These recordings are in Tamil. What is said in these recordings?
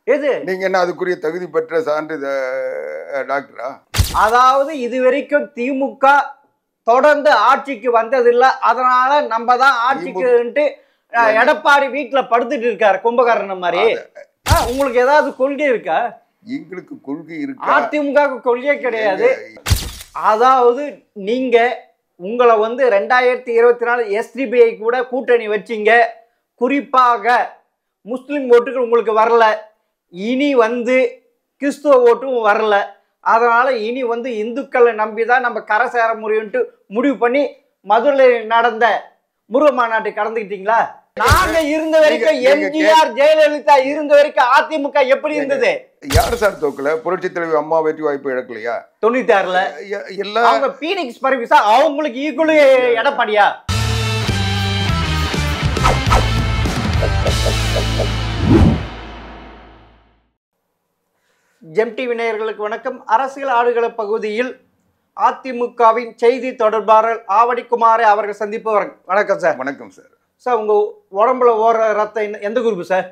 எது நீங்க என்ன அதுக்குரிய தகுதி பெற்ற டாக்டரா? அதாவது இது வரைக்கும் திமுக தொடர்ந்து ஆட்சிக்கு வந்ததில்லை, அதனால நம்ம தான் ஆட்சிக்குன்ட்டு எடப்பாடி வீட்டுல படுத்துட்டு இருக்காரு கும்பகர்ணன் மாதிரி. உங்களுக்கு ஏதாவது கொள்கை இருக்கா? எங்களுக்கு கொள்கை இருக்கு. அதிமுக கொள்கை கிடையாது. அதாவது நீங்க உங்களை 2024 SDBI கூட கூட்டணி வச்சிங்க, குறிப்பாக முஸ்லிம் ஓட்டுகள் உங்களுக்கு வரல, இனி கிறிஸ்துவ ஓட்டும் வரல, அதனால இனி இந்துக்களை நம்பிதான் நம்ம கரை சேர முடியும்ட்டு முடிவு பண்ணி மதுரை நடந்த முருக மாநாட்டை கடந்துக்கிட்டீங்களா? நாங்க இருந்த வரைக்கும் எம்ஜிஆர் ஜெயலலிதா இருந்த வரைக்கும் அதிமுக எப்படி இருந்தது? யார் சார் தோக்கல? புரட்சி தலைவி அம்மா வெற்றி வாய்ப்பு இழக்கலையா 96ல? அவங்க பீனிக்ஸ் பரவிசா அவங்களுக்கு ஈக்குவலி எடப்பாடியா? ஜெம்டி விநாயகர்களுக்கு வணக்கம். அரசியல் ஆடுகள பகுதியில் அதிமுகவின் செய்தி தொடர்பாளர் ஆவடி குமாரை அவர்கள் சந்திப்பவர். வணக்கம் சார். வணக்கம் சார். சார், உங்க உடம்புல ஓடுற ரத்தம் எந்த குரூப் சார்?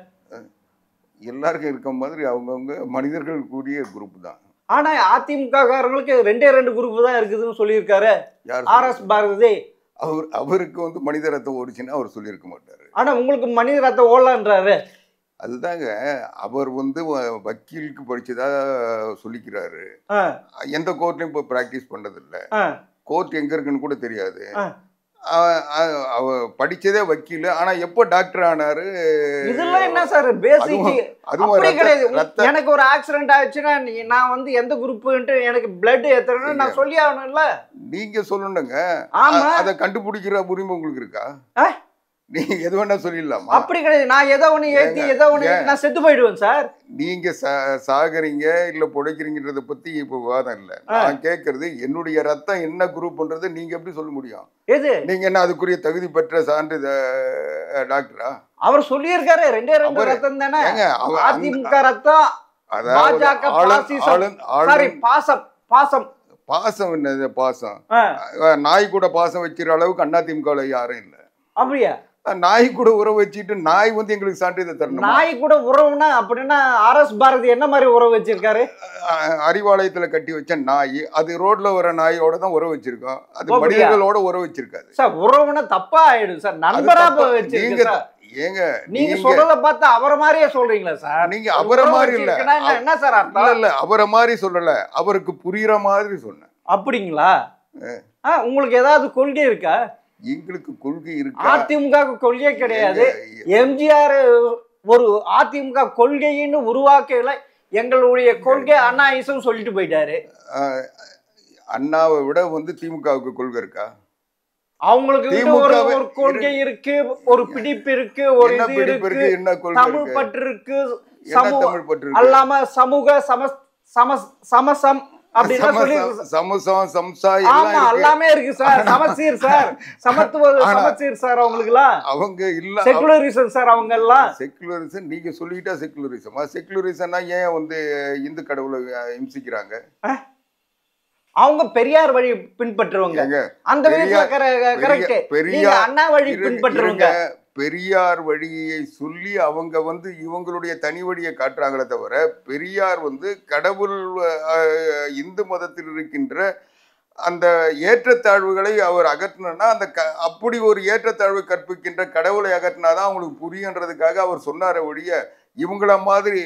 எல்லாருக்கும் இருக்க மாதிரி அவங்கவுங்க மனிதர்கள் கூடிய குரூப் தான். ஆனா அதிமுக காரங்களுக்கு 2 குரூப் தான் இருக்குதுன்னு சொல்லியிருக்காரு RS பாரதி. அவருக்கு மனித ரத்தம் ஓடிச்சுன்னா அவர் சொல்லியிருக்க மாட்டாரு. ஆனா உங்களுக்கு மனித ரத்தம் ஓடலான்றாரு. அதுதாங்க, அவர் வக்கீலுக்கு படிச்சதா சொல்லிக்கிறாரு. எந்த கோர்ட்லயும் இப்போ பிராக்டிஸ் பண்ணதில்லை. கோர்ட் எங்க இருக்குன்னு கூட தெரியாது. அவ படிச்சதே வக்கீல், ஆனா எப்போ டாக்டர் ஆனாரு? இதெல்லாம் என்ன சார் பேசிக்? எனக்கு ஒரு ஆக்சிடென்ட் ஆயிடுச்சுன்னா நான் எந்த குரூப்ன்ட்டு எனக்கு பிளட் ஏத்துறேன்னு நான் சொல்லி ஆகணும்ல. நீங்க சொல்லணுங்க. அதை கண்டுபிடிக்கிற உரிமை உங்களுக்கு இருக்கா? நீங்க எது வேணா சொல்லிடலாமா? அப்படி கிடையாது. நான் ஏதோ ஒண்ணு ஏத்தி ஏதோ ஒண்ணு நான் செத்து போயிடுவேன் சார். நீங்க சாகுறீங்க இல்ல புடைக்கிறீங்கன்றத பத்தி இப்ப விவாதம் இல்ல. நான் கேட்கறது என்னுடைய ரத்தம் என்ன குரூப்ன்றது நீங்க எப்படி சொல்ல முடியும்? எது? நீங்க என்ன அதுக்குரிய தகுதி பெற்ற டாக்டரா? அவர் சொல்லியிருக்காரு 2 ரத்தம் தானே. அதிமுக ரத்தம், பாஜக பாசம். பாசம் பாசம் என்னது? பாசம் நாய் கூட பாசம் வச்சிருக்க அளவுக்கு அதிமுக யாரும் இல்ல. அப்படியா? நாய் கூட உறவு வச்சுட்டு நாய் எங்களுக்கு சான்றிதழ் தரணும். நாய் கூட உறவுனா அப்படின்னா RS பாரதி என்ன மாதிரி உறவு வச்சிருக்காரு? அறிவாலயத்துல கட்டி வச்ச நாய், அது ரோட்ல வர நாயோட தான் உறவு வச்சிருக்கோம். அது மனிதர்களோட உறவு வச்சிருக்காது சார். உறவுனா தப்பா ஆயிடும் சார். நண்பரா வச்சிருக்கீங்க. ஏங்க நீங்க சொல்றத பார்த்தா அவரை மாதிரியே சொல்றீங்களா சார்? நீங்க அவரை மாதிரி இல்ல. என்ன சார் அர்த்தம்? இல்ல அவரை மாதிரி சொல்லல, அவருக்கு புரியுற மாதிரி சொன்னேன். அப்படிங்களா? உங்களுக்கு ஏதாவது கொள்கை இருக்கா? எங்களுக்கு கொள்கை இருக்கு. அதிமுக கொள்கை கிடையாது. எம்ஜிஆர் ஒரு அதிமுக கொள்கைன்னு உருவாக்கல. எங்களுடைய கொள்கை அண்ணாயிசம் சொல்லிட்டு போயிட்டாரு. அண்ணாவை விட திமுகவுக்கு கொள்கை இருக்கா? அவங்களுக்கு ஒரு கொள்கை இருக்கு, ஒரு பிடிப்பு இருக்கு, ஒரு இது இருக்கு, தமிழ் பற்று இருக்கு, அல்லாம சமூக சமசம் எல்லாமே இருக்கு சார். சமச்சீர் சார், சமத்துவ சமச்சீர் சார். அவங்க இல்ல செகுலரிசம் சார். அவங்க எல்லாம் செகுலரிசம். நீங்க சொல்லிட்டா செகுலரிசமா? செகுலரிசம்னா ஏன் இந்து கடவுளை இம்சிக்கிறாங்க? அவங்க பெரியார் வழி பின்பற்றுவாங்க. அந்த கரெக்ட். பெரியார் அண்ணா வழி பின்பற்றுவாங்க. பெரியார் வழியை சொல்லி அவங்க இவங்களுடைய தனி வழியை காட்டுறாங்களே தவிர, பெரியார் கடவுள் இந்து மதத்தில் இருக்கின்ற அந்த ஏற்றத்தாழ்வுகளை அவர் அகற்றினா, அந்த அப்படி ஒரு ஏற்றத்தாழ்வு கற்பிக்கின்ற கடவுளை அகற்றினாதான் அவங்களுக்கு புரியுன்றதுக்காக அவர் சொன்னார ஒழிய, இவங்கள மாதிரி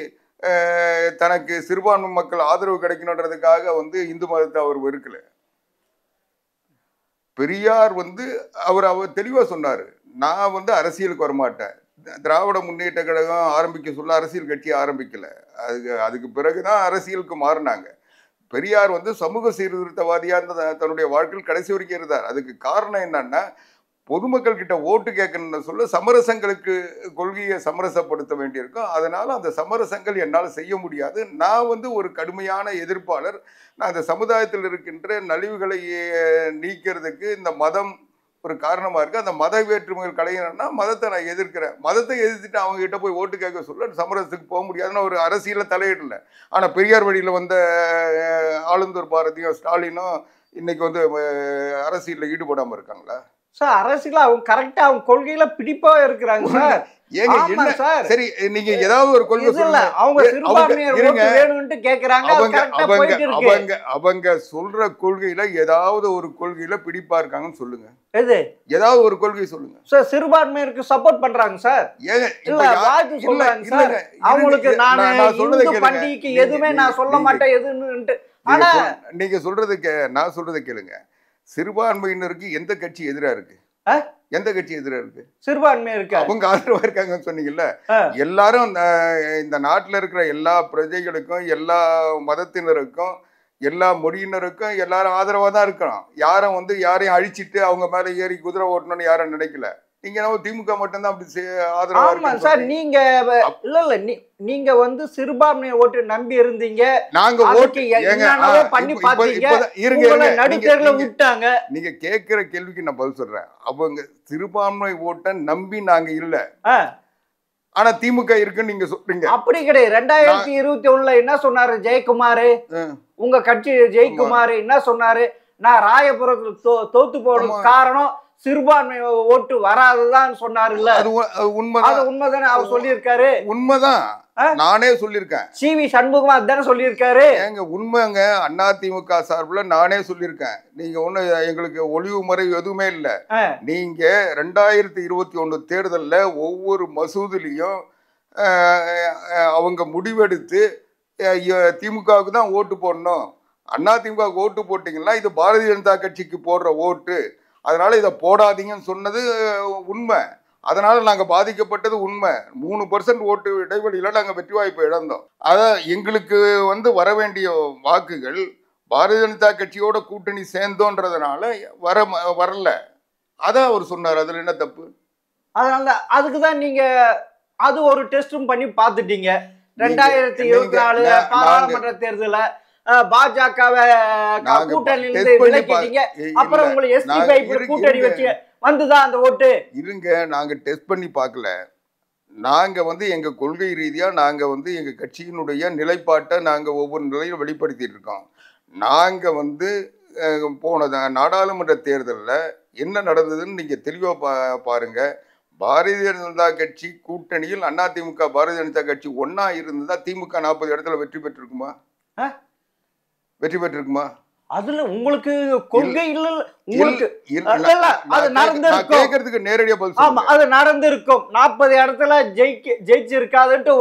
தனக்கு சிறுபான்மை மக்கள் ஆதரவு கிடைக்கணுன்றதுக்காக இந்து மதத்தை அவர் வெறுக்கல. பெரியார் அவர் தெளிவா சொன்னாரு, நான் அரசியலுக்கு வரமாட்டேன். திராவிட முன்னேற்ற கழகம் ஆரம்பிக்க சொல்ல அரசியல் கட்சி ஆரம்பிக்கல. அதுக்கு பிறகுதான் அரசியலுக்கு மாறினாங்க. பெரியார் சமூக சீர்திருத்தவாதியா தன்னுடைய வாழ்க்கையில் கடைசி வரைக்கும் இருந்தார். அதுக்கு காரணம் என்னன்னா, பொதுமக்கள் கிட்ட ஓட்டு கேட்கணும்னு சொல்ல சமரசங்களுக்கு கொள்கையை சமரசப்படுத்த வேண்டியிருக்கும். அதனால அந்த சமரசங்கள் என்னால் செய்ய முடியாது. நான் ஒரு கடுமையான எதிர்ப்பாளர். நான் அந்த சமுதாயத்தில் இருக்கின்ற நலிவுகளை நீக்கிறதுக்கு இந்த மதம் ஒரு காரணமா இருக்கு. அந்த மத வேற்றுமைகள் கலைஞர்னா மதத்தை நான் எதிர்க்கிறேன். மதத்தை எதிர்த்துட்டு அவங்க கிட்ட போய் ஓட்டு கேட்க சொல்ல சமரசத்துக்கு போக முடியாதுன்னு ஒரு அரசியல தலையிடல. ஆனா பெரியார் வழியில ஆளுந்தூர் பாரதியும் ஸ்டாலினும் இன்னைக்கு அரசியல்ல ஈடுபடாம இருக்காங்களா சார்? அரசியல அவங்க கரெக்டா அவங்க கொள்கையில பிடிப்பா இருக்கிறாங்க சார். ஏங்க ஆமா என்ன சார். சரி நீங்க ஏதாவது ஒரு கொள்கை இது இல்ல, சொல்லுங்க. அவங்க சிறுபான்மையர் இருங்க. ஓட்டு வேணும்னு கேக்குறாங்க. அது அவங்க கரெக்டா அவங்க போயிட்டு இருக்கு. அவங்க சொல்ற கொள்கையில ஏதாவது ஒரு கொள்கையில பிடிப்பா இருக்காங்கன்னு சொல்லுங்க. எது? ஏதாவது ஒரு கொள்கை சொல்லுங்க. சார் சிறுபான்மையருக்கு சப்போர்ட் பண்றாங்க சார். ஏங்க இல்ல வாழ்த்து சொல்றாங்க சார். அவங்களுக்கு நான் சொல்றதை இந்து கேளுங்க. பண்டிகைக்கு எதுவுமே நான் சொல்ல மாட்டேன் எதுன்னு. ஆனா நீங்க நான் சொல்றதை கேளுங்க. சிறுபான்மையினருக்கு எந்த கட்சி எதிரா இருக்கு? எந்த கட்சி எதிரா இருக்கு? சிறுபான்மையருக்கு அவங்க ஆதரவா இருக்காங்கன்னு சொன்னீங்கல்ல. எல்லாரும் இந்த நாட்டுல இருக்கிற எல்லா பிரஜைகளுக்கும் எல்லா மதத்தினருக்கும் எல்லா மொழியினருக்கும் எல்லாரும் ஆதரவா தான் இருக்கிறோம். யாரும் யாரையும் அழிச்சிட்டு அவங்க மேல ஏறி குதிரை ஓட்டணும்னு யாரும் நினைக்கல. நீங்க திமுக மட்டும்தான் அப்படி ஆதரவா ஆமா சார். நீங்க இல்ல நீங்க சிறுபான்மை ஓட்டு நம்பி இருந்தீங்க. நாங்க ஓட்டு என்னன்னவோ பண்ணி பாத்தீங்க. உங்களை நடுத்தேர்ல விட்டாங்க. நீங்க கேக்குற கேள்விக்கு நான் பதில் சொல்றேன். அவங்க சிறுபான்மை ஓட்டை நம்பி நாங்க இல்ல. ஆனா திமுக இருக்குன்னு நீங்க சொல்றீங்க. அப்படி கிடையாது. 2021 என்ன சொன்னாரு ஜெயக்குமார்? உங்க கட்சி ஜெயக்குமார் என்ன சொன்னாரு? நான் ராயபுரத்துல தோத்து போன காரணம் சிறுபான்மை ஓட்டு வராதுதான் சொன்னாருல்ல. அது உண்மைதானே அவர் சொல்லியிருக்காரு. உண்மைதான், நானே சொல்லியிருக்கேன். CV சண்முகமா தானே சொல்லியிருக்காரு. ஏங்க உண்மைங்க. அதிமுக சார்பில் நானே சொல்லியிருக்கேன். நீங்க ஒண்ணு எங்களுக்கு ஒளிவு முறை எதுவுமே இல்லை. நீங்க 2021 தேர்தலில் ஒவ்வொரு மசூதிலையும் அவங்க முடிவெடுத்து திமுகவுக்கு தான் ஓட்டு போடணும், அதிமுக ஓட்டு போட்டீங்கன்னா இது பாரதிய ஜனதா கட்சிக்கு போடுற ஓட்டு, அதனால இதை போடாதீங்கன்னு சொன்னது உண்மை. அதனால நாங்கள் பாதிக்கப்பட்டது உண்மை. 3% ஓட்டு இடைவெளியில் நாங்கள் வெற்றி வாய்ப்பு இழந்தோம். அதான் எங்களுக்கு வர வேண்டிய வாக்குகள் பாரதிய ஜனதா கட்சியோட கூட்டணி சேர்ந்தோன்றதுனால வரல. அதான் அவர் சொன்னார். அதில் என்ன தப்பு? அதனால அதுக்கு தான் நீங்க அது ஒரு டெஸ்டும் பண்ணி பார்த்துட்டீங்க. 2024 பாராளுமன்ற தேர்தல பாஜகவை கூட்டணியிலிருந்து விலக்கிட்டீங்க. அப்புறம் உங்களை SDPI கூட்டணி வச்சு வந்துதான் அந்த ஓட்டு. இருங்க, நாங்க டெஸ்ட் பண்ணி பார்க்கல. நாங்க எங்க கொள்கை ரீதியா நாங்க எங்க கட்சியினுடைய நிலைப்பாட்டை நாங்க ஒவ்வொரு நிலையும் வெளிப்படுத்திட்டு இருக்கோம். நாங்க போன நாடாளுமன்ற தேர்தலில் என்ன நடந்ததுன்னு நீங்க தெளிவா பாருங்க. பாரதிய ஜனதா கட்சி கூட்டணியில் அதிமுக பாரதிய ஜனதா கட்சி ஒன்னா இருந்ததா திமுக 40 இடத்துல வெற்றி பெற்றிருக்குமா? வெற்றி பெற்றிருக்குமா? அதுல உங்களுக்கு கொள்கை இல்ல. உங்களுக்கு அது நடந்திருக்கும். கேக்குறதுக்கு நேரடியா பதில் சொல்லுங்க. ஆமா, அது நடந்திருக்கும். 40 இடத்துல ஜெயிச்சிருக்காதுன்ட்டு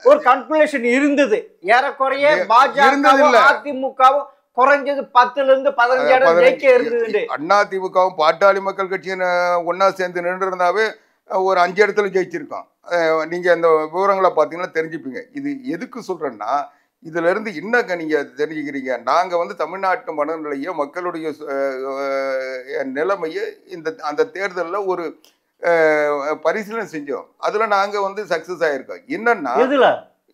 ஒரு கன்க்ளூஷன் இருந்தது. ஏறக்குறைய பாஜகவும் அதிமுகவும் குறைஞ்சது 10ல இருந்து 15 இடம் ஜெயிக்க இருந்தது. அதிமுகவும் பாட்டாளி மக்கள் கட்சியும் ஒன்னா சேர்ந்து நின்று இருந்தாவே ஒரு 5 இடத்துல ஜெயிச்சிருக்கோம். நீங்க அந்த விவரங்களை பாத்தீங்கன்னா தெரிஞ்சுப்பீங்க. இது எதுக்கு சொல்றேன்னா, இதுல இருந்து என்ன நீங்க தெரிஞ்சுக்கிறீங்க? நாங்க தமிழ்நாட்டு மனநிலைய மக்களுடைய நிலைமையை அந்த தேர்தலில் ஒரு பரிசீலனை செஞ்சோம். அதுல நாங்க சக்சஸ் ஆயிருக்கோம். என்னன்னா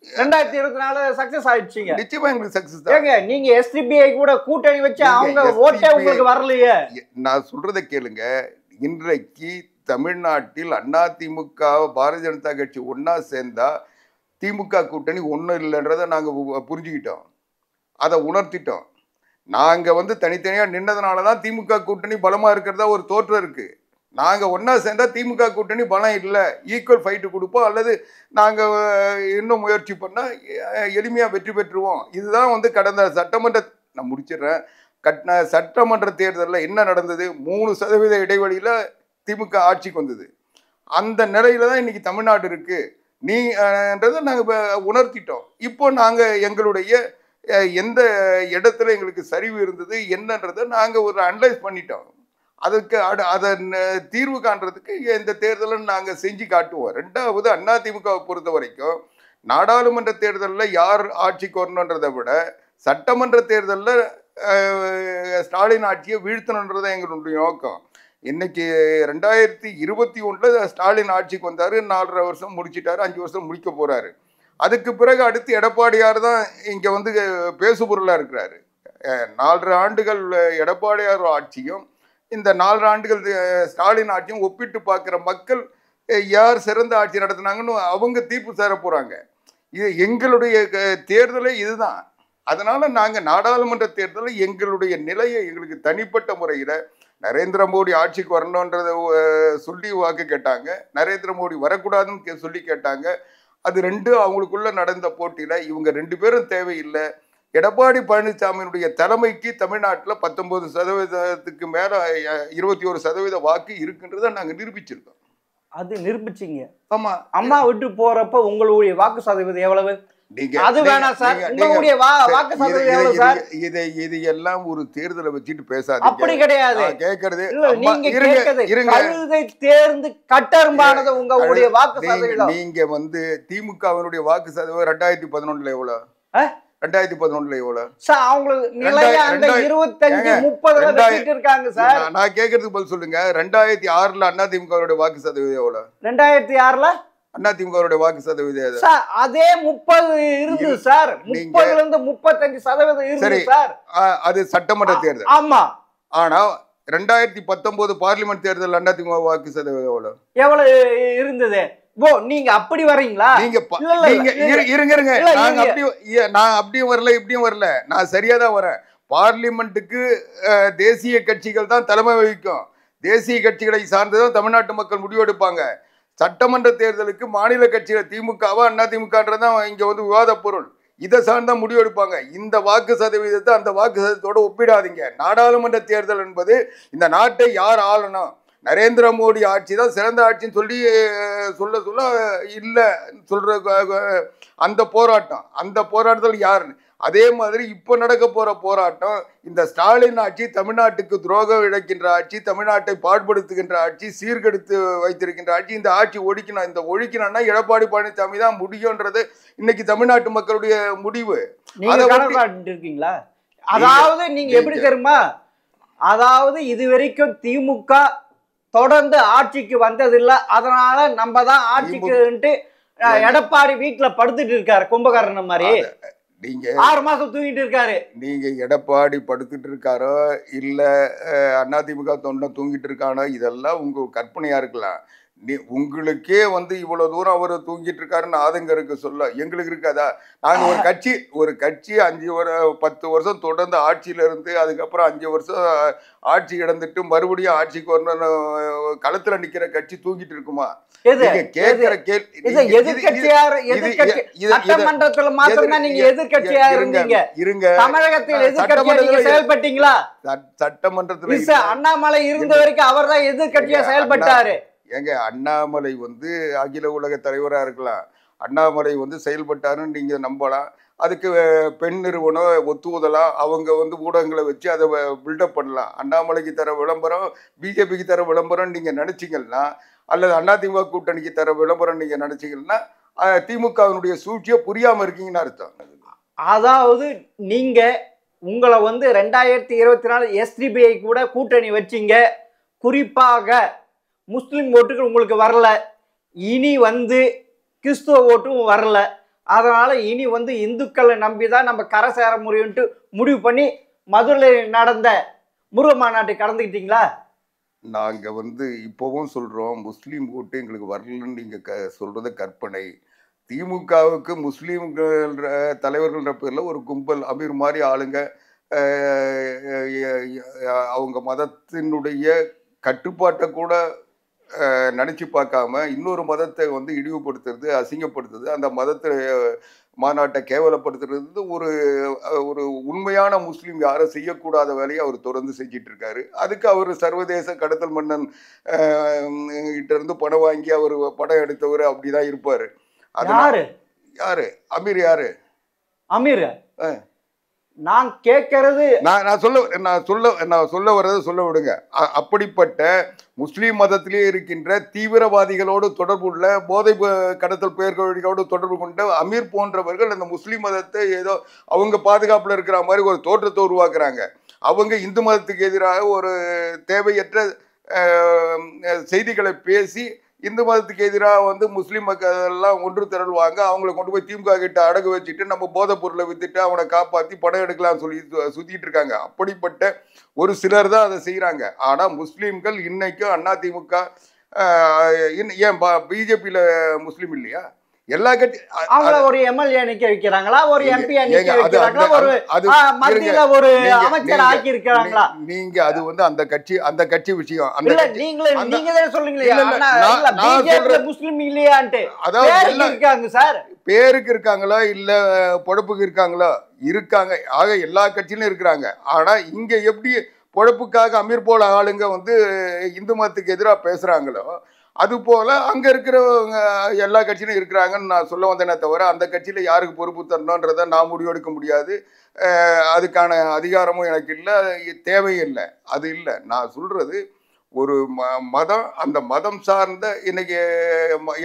2024 சக்சஸ் ஆயிடுச்சீங்க. நிச்சயமா எங்களுக்கு சக்சஸ் தான். நீங்க SDPI கூட கூட்டணி வச்சு அவங்க ஓட்டே உங்களுக்கு வரலையே. நான் சொல்றதை கேளுங்க. இன்றைக்கு தமிழ்நாட்டில் அதிமுக பாரதிய ஜனதா கட்சி ஒன்னா சேர்ந்தா திமுக கூட்டணி ஒன்றும் இல்லைன்றதை நாங்கள் புரிஞ்சுக்கிட்டோம். அதை உணர்த்திட்டோம். நாங்கள் தனித்தனியாக நின்னதுனால தான் திமுக கூட்டணி பலமாக இருக்கிறதா ஒரு தோற்றம் இருக்குது. நாங்கள் ஒன்றா சேர்ந்தால் திமுக கூட்டணி பலம் இல்லை, ஈக்குவல் ஃபைட்டு கொடுப்போம், அல்லது நாங்கள் இன்னும் முயற்சி பண்ணால் எளிமையாக வெற்றி பெற்றுவோம். இதுதான் கடந்த சட்டமன்ற நான் முடிச்சிடுறேன். சட்டமன்ற தேர்தலில் என்ன நடந்தது? 3% இடைவெளியில் திமுக ஆட்சிக்கு வந்தது. அந்த நிலையில தான் இன்னைக்கு தமிழ்நாடு இருக்குது. நீன்றதை நாங்கள் உணர்த்திட்டோம். இப்போ நாங்கள் எங்களுடைய எந்த இடத்துல எங்களுக்கு சரிவு இருந்தது என்னன்றதை நாங்கள் ஒரு அனலைஸ் பண்ணிட்டோம். அதுக்கு அதை தீர்வு காண்றதுக்கு இந்த தேர்தலை நாங்கள் செஞ்சு காட்டுவோம். 2வது, அதிமுகவை பொறுத்த வரைக்கும் நாடாளுமன்ற தேர்தலில் யார் ஆட்சிக்கு வரணுன்றதை விட சட்டமன்ற தேர்தலில் ஸ்டாலின் ஆட்சியை வீழ்த்தணுன்றதை எங்களுடைய நோக்கம். இன்னைக்கு 2021 ஸ்டாலின் ஆட்சிக்கு வந்தாரு. 4.5 வருஷம் முடிச்சிட்டாரு. 5 வருஷம் முடிக்க போறாரு. அதுக்கு பிறகு அடுத்து எடப்பாடியார் தான் இங்க பேசுபொருளா இருக்கிறாரு. 4.5 ஆண்டுகள் எடப்பாடியார் ஆட்சியும் இந்த 4 ஆண்டுகள் ஸ்டாலின் ஆட்சியும் ஒப்பிட்டு பார்க்கிற மக்கள் யார் சிறந்த ஆட்சி நடத்தினாங்கன்னு அவங்க தீர்ப்பு சேர போறாங்க. இது எங்களுடைய தேர்தலே இதுதான். அதனால நாங்க நாடாளுமன்ற தேர்தலில் எங்களுடைய நிலையை எங்களுக்கு தனிப்பட்ட முறையில நரேந்திர மோடி ஆட்சிக்கு வரணுன்றத சொல்லி வாக்கு கேட்டாங்க, நரேந்திர மோடி வரக்கூடாதுன்னு சொல்லி கேட்டாங்க. அது ரெண்டும் அவங்களுக்குள்ள நடந்த போட்டியில இவங்க 2 பேரும் தேவையில்லை. எடப்பாடி பழனிசாமியினுடைய தலைமைக்கு தமிழ்நாட்டில் 19% மேல 21% வாக்கு இருக்குன்றதை நாங்க நிரூபிச்சிருக்கோம். அது நிரூபிச்சீங்க. ஆமா, அம்மா விட்டு போறப்ப உங்களுடைய வாக்கு சதவீதம் எவ்வளவு? நீங்க அது வேணாம் சார், உங்களுடைய வாக்கு சதவீதம் எவ்வளவு சார்? இது எல்லாம் ஒரு தேர்தலை வச்சுட்டு பேசாதீங்க. அப்படி கிடையாது. கேக்குறது நீங்க கேக்குறது கழுதை தேர்ந்து கட்டரும்பானது உங்களுடைய வாக்கு சதவீதம். நீங்க வந்து திமுகவினுடைய வாக்கு சதவீதம் 2011 எவ்வளவு? 2011 எவ்வளவு சார்? அவங்களுக்கு நிலையா அந்த 25-30 சீட் இருக்காங்க சார். நான் கேக்குறதுக்கு பதில் சொல்லுங்க. 2006ல அதிமுகவுடைய வாக்கு சதவீதம் எவ்வளவு? 2006ல அதிமுகவுடைய வாக்கு சதவீதம் சார் அதே 30 இருந்தது சார். 30ல இருந்து 35% இருந்தது சார். அது சட்டமன்ற தேர்தல். ஆமா. ஆனா 2019 பார்லிமெண்ட் தேர்தல் அதிமுக வாக்கு சதவீதம் எவ்வளவு இருந்தது? ஓ, நீங்க அப்படி வரீங்களா? இருங்க. நான் அப்படியும் வரல, இப்படியும் வரல. நான் சரியா தான் வரேன். பார்லிமெண்ட்டுக்கு தேசிய கட்சிகள் தான் தலைமை வகிக்கும். தேசிய கட்சிகளை சார்ந்துதான் தமிழ்நாட்டு மக்கள் முடிவெடுப்பாங்க. சட்டமன்ற தேர்தலுக்கு மாநில கட்சிகள் திமுகவா அதிமுகன்றதான் இங்க வந்து விவாத பொருள். இதை சார்ந்தான் முடிவெடுப்பாங்க. இந்த வாக்கு சதவீதத்தை அந்த வாக்கு சதவீதத்தோட ஒப்பிடாதீங்க. நாடாளுமன்ற தேர்தல் என்பது இந்த நாட்டை யார் ஆளணும், நரேந்திர மோடி ஆட்சி தான் சிறந்த ஆட்சின்னு சொல்லி சொல்ல இல்லை சொல்ற அந்த போராட்டத்தில் யாருன்னு. அதே மாதிரி இப்போ நடக்க போற போராட்டம் இந்த ஸ்டாலின் ஆட்சி தமிழ்நாட்டுக்கு துரோகம் இழைக்கின்ற ஆட்சி, தமிழ்நாட்டை பாடுபடுத்துகின்ற ஆட்சி, சீர்கெடுத்து வைத்திருக்கின்ற ஆட்சி. இந்த ஆட்சி ஒழிக்கணும். இந்த ஒழிக்கணும்னா எடப்பாடி பழனிசாமி தான் முடியும்ன்றது இன்னைக்கு தமிழ்நாட்டு மக்களுடைய முடிவு. இருக்கீங்களா? அதாவது நீங்க எப்படி தெரியுமா, அதாவது இதுவரைக்கும் திமுக தொடர்ந்து ஆட்சிக்கு வந்ததில்லை, அதனால நம்ம தான் ஆட்சிக்கு எடப்பாடி வீட்டுல படுத்துட்டு இருக்காரு கும்பகர்ணன் மாதிரி. நீங்க 6 மாசம் தூங்கிட்டு இருக்காரு. நீங்க எடப்பாடி படுத்துட்டு இருக்காரோ இல்ல அதிமுக தொண்டை தூங்கிட்டு இருக்கானோ இதெல்லாம் உங்க கற்பனையா இருக்கலாம். உங்களுக்கே வந்து இவ்வளவு தூரம் அவர் தூங்கிட்டு இருக்காருன்னு ஆதங்கம் இருக்கு சொல்ல, எங்களுக்கு இருக்காதா? நாங்க ஒரு கட்சி 10 வருஷம் தொடர்ந்து ஆட்சியில இருந்து அதுக்கப்புறம் 5 வருஷம் ஆட்சி இழந்துட்டு மறுபடியும் ஆட்சிக்கு வரணும் களத்துல நிக்கிற கட்சி தூங்கிட்டு இருக்குமா? கேட்கிற சட்டமன்றத்தில் அண்ணாமலை இருந்த வரைக்கும் அவர் தான் எதிர்கட்சியா செயல்பட்டாரு. ஏங்க, அண்ணாமலை வந்து அகில உலக தலைவரா இருக்கலாம். அண்ணாமலை வந்து செயல்பட்டாருன்னு நீங்க நம்பலாம். அதுக்கு பெண் நிறுவனம் ஒத்துவதெல்லாம் அவங்க வந்து ஊடகங்களை வச்சு அதை பில்டப் பண்ணலாம். அண்ணாமலைக்கு தர விளம்பரம், பிஜேபிக்கு தர விளம்பரம் நீங்க நினைச்சீங்கன்னா, அல்லது அதிமுக கூட்டணிக்கு தர விளம்பரம் நீங்க நினைச்சீங்கன்னா திமுகவினுடைய சூழ்ச்சியை புரியாம இருக்கீங்கன்னு அர்த்தம். அதாவது நீங்க உங்களை வந்து 2024 SDBI கூட கூட்டணி வச்சிங்க. குறிப்பாக முஸ்லிம் ஓட்டுகள் உங்களுக்கு வரல, இனி வந்து கிறிஸ்துவ ஓட்டும் வரல. அதனால இனி வந்து இந்துக்களை நம்பிதான் நம்ம கரை சேர முடியும்ட்டு முடிவு பண்ணி மதுரையில் நடந்த முருக மாநாட்டை கலந்துக்கிட்டீங்களா? நாங்க வந்து இப்பவும் சொல்றோம், முஸ்லீம் ஓட்டு எங்களுக்கு வரலன்னு நீங்க சொல்றது கற்பனை. திமுகவுக்கு முஸ்லீம்கள் தலைவர்கள்ன்ற பேர்ல ஒரு கும்பல் அமீர் மாதிரி ஆளுங்க அவங்க மதத்தினுடைய கட்டுப்பாட்டை கூட நினைச்சு பார்க்காம இன்னொரு மதத்தை வந்து இழிவுபடுத்துறது, அசிங்கப்படுத்துறது, அந்த மதத்தை மாநாட்டை கேவலப்படுத்துறது ஒரு உண்மையான முஸ்லீம் யாரும் செய்யக்கூடாத வேலையை அவர் தொடர்ந்து செஞ்சிட்டு இருக்காரு. அதுக்கு அவர் சர்வதேச கடத்தல் மன்னன் கிட்ட இருந்து பணம் வாங்கி அவர் படம் எடுத்தவர் அப்படிதான் இருப்பாரு. யாரு அமீர்? யாரு அமீர்? நான் கேட்கறது நான் சொல்ல வர்றது சொல்ல விடுங்க. அப்படிப்பட்ட முஸ்லீம் மதத்திலே இருக்கின்ற தீவிரவாதிகளோடு தொடர்புள்ள போதை கடத்தல் பெயர்களோடு தொடர்பு கொண்ட அமீர் போன்றவர்கள் அந்த முஸ்லீம் மதத்தை ஏதோ அவங்க பாதுகாப்புல இருக்கிற மாதிரி ஒரு தோற்றத்தை உருவாக்குறாங்க. அவங்க இந்து மதத்துக்கு எதிராக ஒரு தேவையற்ற செய்திகளை பேசி இந்து மதத்துக்கு எதிராக வந்து முஸ்லீம் மக்கள் எல்லாம் ஒன்று திரள்வாங்க. அவங்கள கொண்டு போய் திமுக கிட்ட அடகு வச்சுட்டு நம்ம போதைப் பொருளை வித்துட்டு அவனை காப்பாற்றி படம் எடுக்கலாம்னு சொல்லி சுத்திட்டு இருக்காங்க. அப்படிப்பட்ட ஒரு சிலர் தான் அதை செய்யறாங்க. ஆனா முஸ்லீம்கள் இன்னைக்கும் அதிமுக ஏன் பிஜேபியில முஸ்லீம் இல்லையா? எல்லா கட்சி அவங்கள ஒரு எம்எல்ஏ நிக்க வைக்கிறாங்களா, ஒரு எம்பி நிக்க ஏங்க, வைக்கிறாங்களா, ஒரு மத்தியில ஒரு அமைச்சர் ஆக்கி இருக்காங்களா? நீங்க அது வந்து அந்த கட்சி விஷயம். அந்த இல்ல கட்சி நீங்க தான் சொல்றீங்களே நான் பிஜேபி முஸ்லிம் இல்லையான்ட்டு. அதாவது இருக்காங்க சார், பேருக்கு இருக்காங்களா இல்ல பொழப்புக்கு இருக்காங்களா? இருக்காங்க. ஆக எல்லா கட்சியிலும் இருக்கிறாங்க. ஆனா இங்க எப்படி பொழப்புக்காக அமீர் போல ஆளுங்க வந்து இந்து மதத்துக்கு எதிராக பேசுறாங்களோ அது போல அங்க இருக்கிறவங்க எல்லா கட்சியிலும் இருக்கிறாங்கன்னு நான் சொல்ல வந்தேனே தவிர அந்த கட்சியில யாருக்கு பொறுப்பு தரணுன்றதை நான் முடிவெடுக்க முடியாது. அதுக்கான அதிகாரமும் எனக்கு இல்லை, தேவையும் இல்லை. அது இல்லை. நான் சொல்றது ஒரு மதம், அந்த மதம் சார்ந்த இன்னைக்கு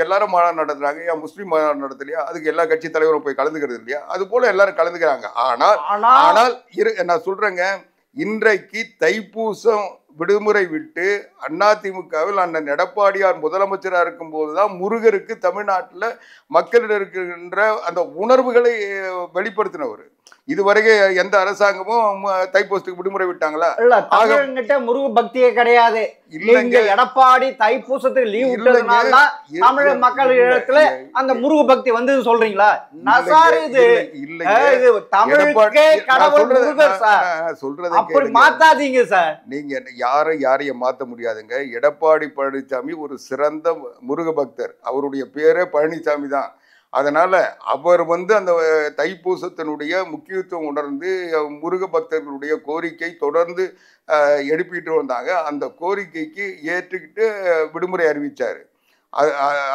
எல்லாரும் மாநாடு நடத்துறாங்க. ஏன் முஸ்லீம் மாநாடு நடத்தலையா? அதுக்கு எல்லா கட்சி தலைவரும் போய் கலந்துக்கிறது இல்லையா? அது போல எல்லாரும் கலந்துக்கிறாங்க. ஆனால் நான் சொல்றேங்க, இன்றைக்கு தைப்பூசம் விடுமுறை விட்டு அதிமுகவில் அண்ணன் எடப்பாடியார் முதலமைச்சராக இருக்கும் போதுதான் முருகருக்கு தமிழ்நாட்டில் மக்களிடம் இருக்கின்ற அந்த உணர்வுகளை வெளிப்படுத்தினவர். இதுவரைக்கும் எந்த அரசாங்கமும் தைப்பூசத்துக்கு விடுமுறை விட்டாங்களா? இல்ல, முருக பக்தியே கிடையாது. இல்லைங்க, எடப்பாடி தைப்பூசத்துக்கு லீவ் விட்டதுனால தமிழக மக்கள் இடத்துல அந்த முருக பக்தி வந்து சொல்றீங்களா? தமிழுக்கே கடவுள் முருகர் சார். சொல்றது அப்படி மாத்தாதீங்க சார். நீங்க யாரையும் மாத்த முடியாதுங்க. எடப்பாடி பழனிசாமி ஒரு சிறந்த முருக பக்தர். அவருடைய பேரே பழனிசாமி தான். அதனால அவர் வந்து அந்த தைப்பூசத்தினுடைய முக்கியத்துவம் உணர்ந்து முருக பக்தர்களுடைய கோரிக்கை தொடர்ந்து எழுப்பிட்டு வந்தாங்க. அந்த கோரிக்கைக்கு ஏற்றுக்கிட்டு விடுமுறை அறிவிச்சாரு.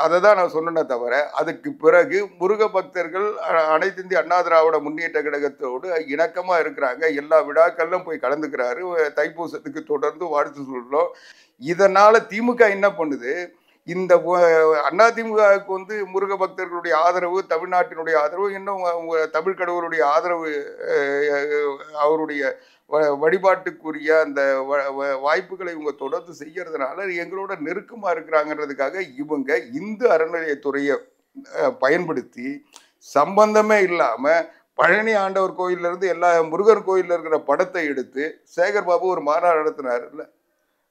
அதை தான் நான் சொன்னேனே தவிர அதுக்கு பிறகு முருக பக்தர்கள் அனைத்து இந்திய அண்ணா திராவிட முன்னேற்ற கழகத்தோடு இணக்கமாக இருக்கிறாங்க. எல்லா விழாக்கள்லும் போய் கலந்துக்கிறாரு. தைப்பூசத்துக்கு தொடர்ந்து வாழ்த்து சொல்றோம். இதனால திமுக என்ன பண்ணுது? இந்த அதிமுகவுக்கு வந்து முருக பக்தர்களுடைய ஆதரவு, தமிழ்நாட்டினுடைய ஆதரவு, இன்னும் தமிழ் கடவுளுடைய ஆதரவு, அவருடைய வழிபாட்டுக்குரிய அந்த வாய்ப்புகளை இவங்க தொடர்ந்து செய்யறதுனால எங்களோட நெருக்கமாக இருக்கிறாங்கன்றதுக்காக இவங்க இந்து அறநிலையத்துறையை பயன்படுத்தி சம்பந்தமே இல்லாமல் பழனி ஆண்டவர் கோயிலிருந்து எல்லா முருகர் கோயிலில் இருக்கிற படத்தை எடுத்து சேகர் பாபு ஒரு மாநாடு நடத்தினார். இல்லை,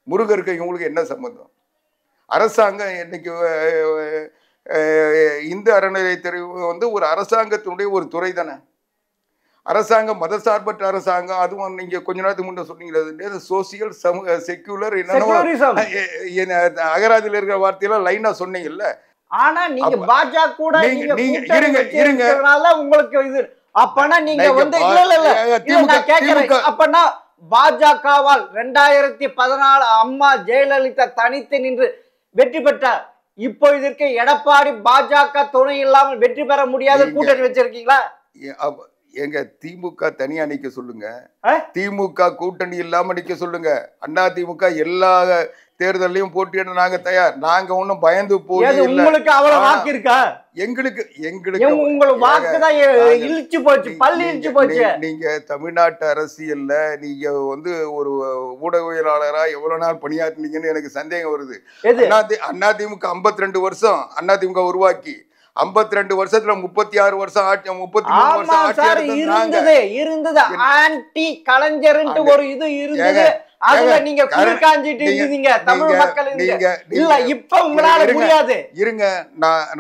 முருகருக்கு இவங்களுக்கு என்ன சம்பந்தம்? அரசாங்கம் இன்னைக்கு இந்து அறநிலையத்துறை வந்து ஒரு அரசாங்கத்தினுடைய ஒரு துறை தானே. அரசாங்கம் மதசார்பற்ற அரசாங்கம். அதுவும் நீங்க கொஞ்ச நேரத்துக்கு முன்ன சொன்னீங்க சோசியல் செக்யூலர் அகராதியில் இருக்கிற வார்த்தையெல்லாம் லைனா சொன்னீங்கல்ல. ஆனா நீங்க பாஜக கூட இருங்க உங்களுக்கு இது அப்பனா நீங்க வந்து அப்பனா பாஜகவால் 2014 அம்மா ஜெயலலிதா தனித்து நின்று வெற்றி பெற்றார். இப்போ இதற்கு எடப்பாடி பாஜக துணை இல்லாமல் வெற்றி பெற முடியாத கூட்டணி வச்சிருக்கீங்களா? எங்க திமுக தனியா நிக்க சொல்லுங்க, திமுக கூட்டணி இல்லாம நிக்க சொல்லுங்க. அதிமுக எல்லா தேர்தலையும் போட்டியிட நாங்க தயார். நாங்க ஒன்னும் பயந்து போய் உங்களுக்கு அவ்வளவு வாக்கு இருக்கா? எங்களுக்கு உங்க வாக்கு தான் இழுச்சு போச்சு, பள்ளி இழுச்சு போச்சு. நீங்க தமிழ்நாட்டு அரசியல்ல நீங்க வந்து ஒரு ஊடகவியலாளரா எவ்வளவு நாள் பணியாற்றினீங்கன்னு எனக்கு சந்தேகம் வருது. அதிமுக 52 வருஷம் அதிமுக உருவாக்கி 52 வருஷத்துல 36 வருஷம் ஆட்சி, 33 வருஷம் ஆட்சி இருந்தது. ஆன்டி கலைஞர்ன்ட்டு ஒரு இது இருந்தது. அதுல நீங்க குறுக்காஞ்சிட்டு இருந்தீங்க தமிழ் மக்கள். இல்ல, இப்ப உங்களால முடியாது. இருங்க,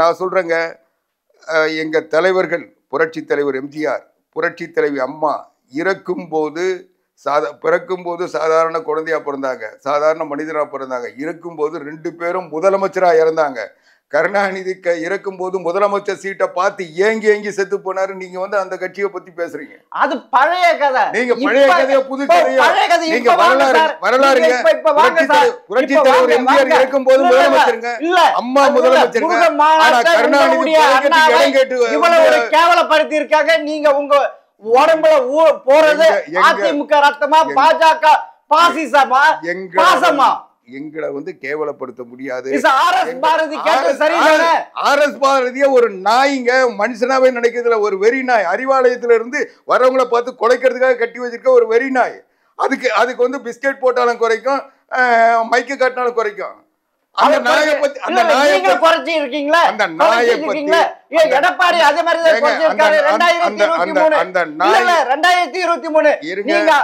நான் சொல்றேங்க. எங்க தலைவர்கள் புரட்சி தலைவர் எம்ஜிஆர், புரட்சி தலைவி அம்மா பிறக்கும் போது சாதாரண குழந்தையா பிறந்தாங்க, சாதாரண மனிதரா பிறந்தாங்க. இருக்கும்போது 2 பேரும் முதலமைச்சரா இறந்தாங்க. கருணாநிதி இறக்கும் போது முதலமைச்சர் சீட்டை பார்த்து ஏங்கி செத்து போனாரு. நீங்க வந்து அந்த கட்சியை பத்தி பேசுறீங்க. அது பழைய கதை. நீங்க பழைய கதையா புது கதையா? நீங்க வரலாறுங்க. புரட்சி தலைவர் எம்ஜிஆர் இறக்கும் போது முதலமைச்சருங்க, அம்மா முதலமைச்சருங்க. ஆனா கருணாநிதி இவ்வளவு கேவலப்படுத்தி இருக்காங்க. நீங்க உங்க உடம்புல போறது அதிமுக ரத்தமா, பாஜக பாசிசமா, பாசமா? எங்களை வந்து கேவலப்படுத்த முடியாது. ஆர்எஸ் பாரதிய ஒரு நாய்ங்க, மனுஷனாவே நினைக்கிறதுல ஒரு வெறி நாய். அறிவாலயத்துல இருந்து வரவங்களை பார்த்து கொலைக்கிறதுக்காக கட்டி வச்சிருக்க ஒரு வெறி நாய். அதுக்கு வந்து பிஸ்கெட் போட்டாலும் குறைக்கும், மைக்கு காட்டினாலும் குறைக்கும். அந்த நாயை பத்தி குறைச்சி இருக்கீங்களா? அந்த நாயை பத்தி எடப்பாடி அதே மாதிரி 2023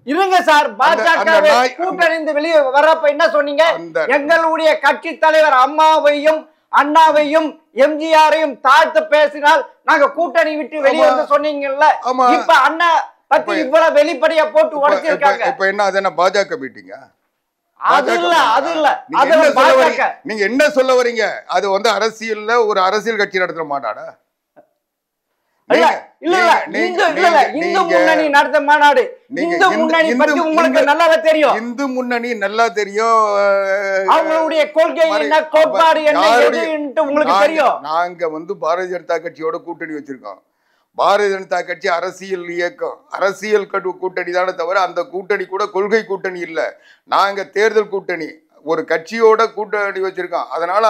இருங்க சார். பாஜக கூட்டணிந்து வெளியே வர்றப்ப என்ன சொன்னீங்க? எங்களுடைய கட்சி தலைவர் அம்மாவையும் அண்ணாவையும் எம்ஜிஆரையும் தாழ்த்து பேசினால் நாங்க கூட்டணி விட்டு வெளியே வந்து சொன்னீங்கல்ல. இப்ப அண்ணா பத்தி இவ்வளவு வெளிப்படையா போட்டு உடைச்சிருக்காங்க. இப்ப என்ன அது என்ன பாஜக மீட்டிங்கா? அது இல்ல நீங்க என்ன சொல்ல வரீங்க? அது வந்து அரசியல்ல ஒரு அரசியல் கட்சி நடத்துற மாநாடா? இந்து முன்னணி நடத்த மாநாடு. இந்து முன்னணி பத்தி உங்களுக்கு நல்லாவே தெரியும். இந்து முன்னணி நல்லா தெரியும். அவங்களுடைய கொள்கை என்ன, கோட்பாடு என்ன எதுன்னு உங்களுக்கு தெரியும். நாங்க வந்து பாரதிய ஜனதா கட்சியோட கூட்டணி வச்சிருக்கோம். பாரதிய ஜனதா கட்சி அரசியல் இயக்கம், அரசியல் கூட்டணி தானே தவிர அந்த கூட்டணி கூட கொள்கை கூட்டணி இல்லை. நாங்க தேர்தல் கூட்டணி, ஒரு கட்சியோட கூட்டணி வச்சிருக்கோம். அதனால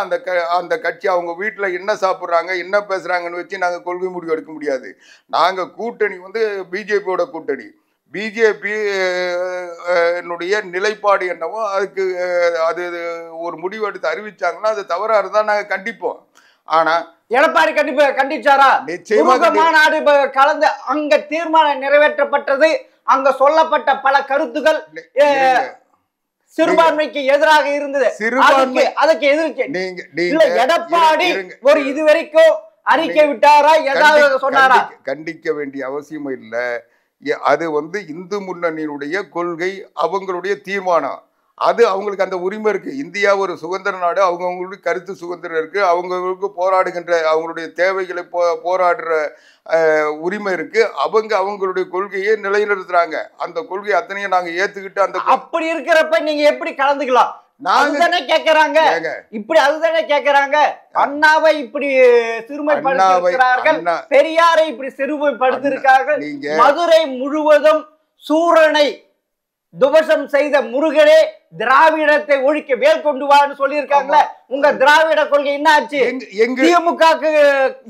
அந்த கட்சி அவங்க வீட்டுல என்ன சாப்பிட்றாங்க என்ன பேசுறாங்கன்னு வச்சு நாங்க கொள்கை முடிவு எடுக்க முடியாது. நாங்க கூட்டணி வந்து பிஜேபியோட கூட்டணி. பிஜேபி நிலைப்பாடு என்னவோ அதுக்கு அது ஒரு முடிவு எடுத்து அறிவிச்சாங்கன்னா அது தவறா இருந்தா நாங்க கண்டிப்போம். ஆனா எடப்பாடி கண்டிச்சாரா? நிச்சயமாக மாநாடு கலந்து அங்க தீர்மானம் நிறைவேற்றப்பட்டது. அங்க சொல்லப்பட்ட பல கருத்துக்கள் சிறுபான்மைக்கு எதிராக இருந்தது. அதுக்கு எதிர்த்து எடப்பாடி ஒரு இதுவரைக்கும் அறிக்கை விட்டாரா, ஏதாவது சொன்னாரா? கண்டிக்க வேண்டிய அவசியம் இல்லை. அது வந்து இந்து முன்னணியினுடைய கொள்கை, அவங்களுடைய தீர்மானம். அது அவங்களுக்கு அந்த உரிமை இருக்கு. இந்தியா ஒரு சுதந்திர நாடு. அவங்கவுங்களுக்கு கருத்து சுதந்திரம் இருக்கு. அவங்களுக்கு போராடுகின்ற அவங்களுடைய தேவைகளை போராடுற உரிமை இருக்கு. அவங்களுடைய கொள்கையை நிலைநிறுத்துறாங்க. அந்த கொள்கை அத்தனையும் நாங்க ஏத்துக்கிட்டு அந்த அப்படி இருக்கிறப்ப நீங்க எப்படி கலந்துக்கலாம்? அதுதானே கேக்குறாங்க. இப்படி அதுதானே கேக்குறாங்க. அண்ணாவை இப்படி சிறுமைப்படுத்திருக்கிறார்கள், பெரியாரை இப்படி சிறுமைப்படுத்திருக்கார்கள். மதுரை முழுவதும் சூரனை துவசம் செய்த முருகனே திராவிடத்தை ஒழிக்க வேல் கொண்டு வான்னு சொல்லியிருக்காங்களே. உங்க திராவிட கொள்கை என்ன ஆச்சு? திமுகவுக்கு